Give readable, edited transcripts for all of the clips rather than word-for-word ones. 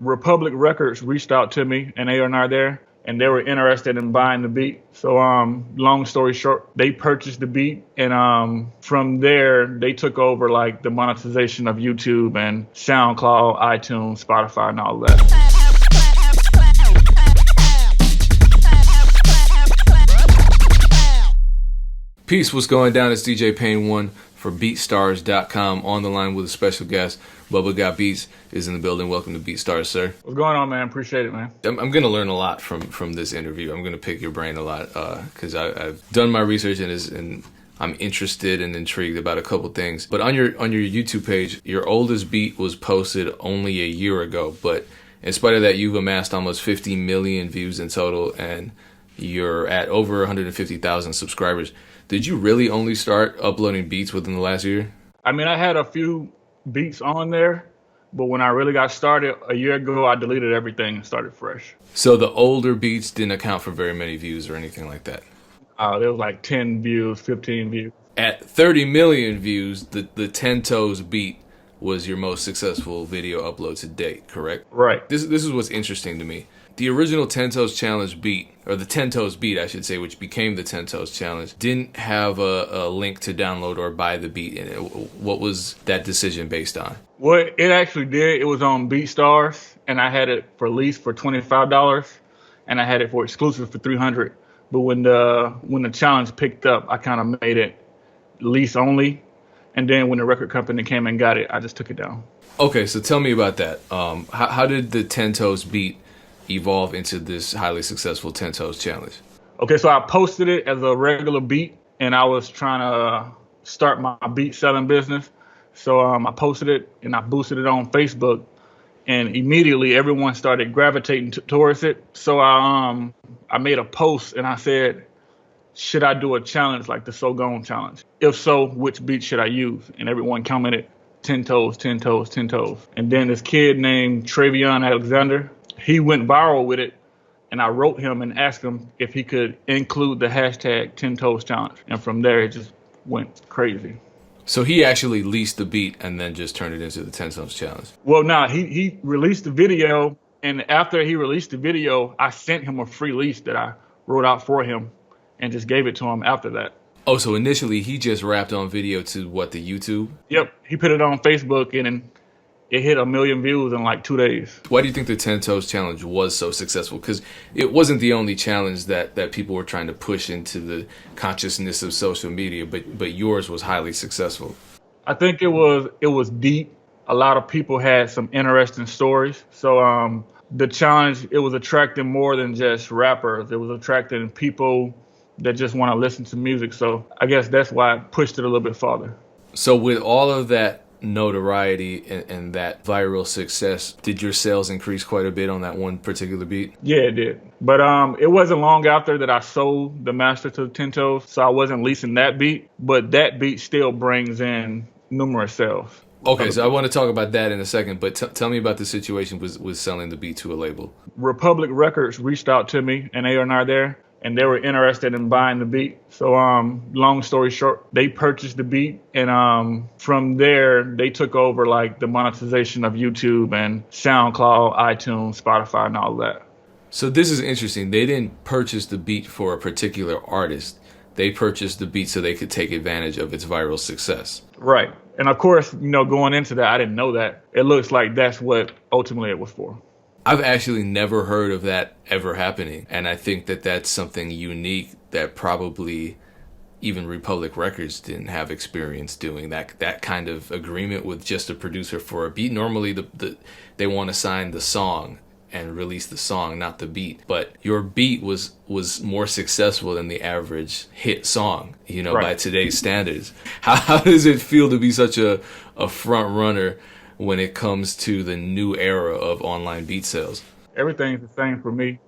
Republic Records reached out to me, and they are not there, and they were interested in buying the beat. So long story short, they purchased the beat, and from there they took over like the monetization of YouTube and SoundCloud, iTunes, Spotify, and all of that. Peace, what's going down? It's DJ Payne 1 for Beatstars.com. On the line with a special guest, Bubba Got Beatz is in the building. Welcome to Beatstars, sir. What's going on, man? Appreciate it, man. I'm going to learn a lot from this interview. I'm going to pick your brain a lot because I've done my research and I'm interested and intrigued about a couple things. But on your YouTube page, your oldest beat was posted only a year ago. But in spite of that, you've amassed almost 50 million views in total, and you're at over 150,000 subscribers. Did you really only start uploading beats within the last year? I mean, I had a few beats on there, but when I really got started a year ago, I deleted everything and started fresh. So the older beats didn't account for very many views or anything like that? There was like 10 views, 15 views. At 30 million views, the 10 Toes beat was your most successful video upload to date, correct? Right. This is what's interesting to me. The original 10 Toes Challenge beat, or the 10 Toes beat, I should say, which became the 10 Toes Challenge, didn't have a link to download or buy the beat in it. What was that decision based on? Well, it actually did. It was on Beatstars, and I had it for lease for $25, and I had it for exclusive for $300. But when the challenge picked up, I kind of made it lease only, and then when the record company came and got it, I just took it down. Okay, so tell me about that. How did the 10 Toes beat evolve into this highly successful 10 Toes Challenge? Okay, so I posted it as a regular beat, and I was trying to start my beat selling business. So I posted it and I boosted it on Facebook, and immediately everyone started gravitating towards it. So I made a post and I said, should I do a challenge like the So Gone challenge? If so, which beat should I use? And everyone commented 10 Toes, 10 Toes, 10 Toes. And then this kid named Travion Alexander, he went viral with it, and I wrote him and asked him if he could include the hashtag 10 Toes Challenge. And from there, it just went crazy. So he actually leased the beat and then just turned it into the 10 Toes Challenge? Well, no, he released the video, and after he released the video, I sent him a free lease that I wrote out for him and just gave it to him after that. Oh, so initially he just rapped on video to the YouTube? Yep, he put it on Facebook, and it hit 1 million views in like 2 days. Why do you think the 10 Toes Challenge was so successful? Because it wasn't the only challenge that people were trying to push into the consciousness of social media, but yours was highly successful. I think it was deep. A lot of people had some interesting stories. So the challenge, it was attracting more than just rappers. It was attracting people that just want to listen to music. So I guess that's why I pushed it a little bit farther. So with all of that notoriety and that viral success, did your sales increase quite a bit on that one particular beat? Yeah, it did. But it wasn't long after that I sold the master to 10 Toes, so I wasn't leasing that beat, but that beat still brings in numerous sales. Okay, so I want to talk about that in a second, but tell me about the situation with selling the beat to a label. Republic Records reached out to me, and they are not there, and they were interested in buying the beat. So long story short, they purchased the beat, and from there they took over like the monetization of YouTube and SoundCloud, iTunes, Spotify, and all of that. So this is interesting. They didn't purchase the beat for a particular artist. They purchased the beat so they could take advantage of its viral success. Right. And of course, going into that, I didn't know that. It looks like that's what ultimately it was for. I've actually never heard of that ever happening, and I think that that's something unique that probably even Republic Records didn't have experience doing, that kind of agreement with just a producer for a beat. Normally they want to sign the song and release the song, not the beat. But your beat was more successful than the average hit song, right, by today's standards. How does it feel to be such a front runner when it comes to the new era of online beat sales? Everything's the same for me,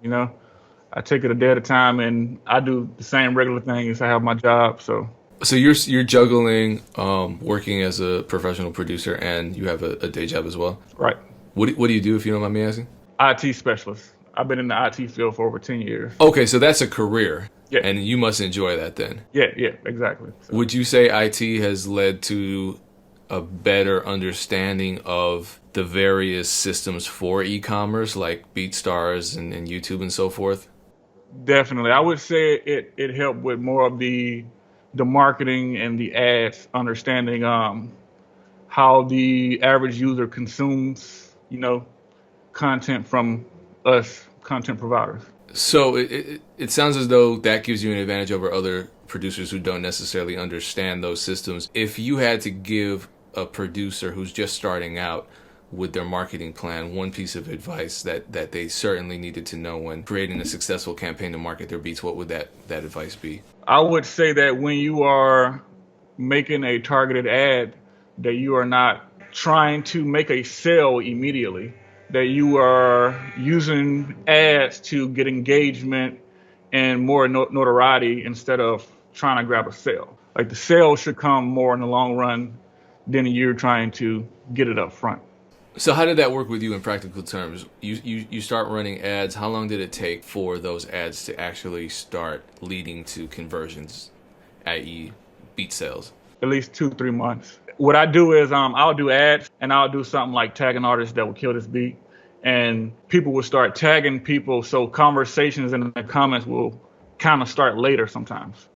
I take it a day at a time, and I do the same regular things. I have my job, so. So you're juggling working as a professional producer, and you have a day job as well? Right. What do you do, if you don't mind me asking? IT specialist. I've been in the IT field for over 10 years. Okay, so that's a career. Yeah. And you must enjoy that then. Yeah, exactly. So. Would you say IT has led to a better understanding of the various systems for e-commerce like Beatstars and YouTube and so forth? Definitely. I would say it helped with more of the marketing and the ads, understanding how the average user consumes, content from us content providers. So it sounds as though that gives you an advantage over other producers who don't necessarily understand those systems. If you had to give a producer who's just starting out with their marketing plan one piece of advice that they certainly needed to know when creating a successful campaign to market their beats, what would that advice be? I would say that when you are making a targeted ad, that you are not trying to make a sale immediately, that you are using ads to get engagement and more notoriety instead of trying to grab a sale. Like the sale should come more in the long run than you're trying to get it up front. So how did that work with you in practical terms? You start running ads. How long did it take for those ads to actually start leading to conversions, i.e. beat sales? At least 2-3 months. What I do is I'll do ads and I'll do something like tagging artists that will kill this beat. And people will start tagging people. So conversations in the comments will kind of start later sometimes.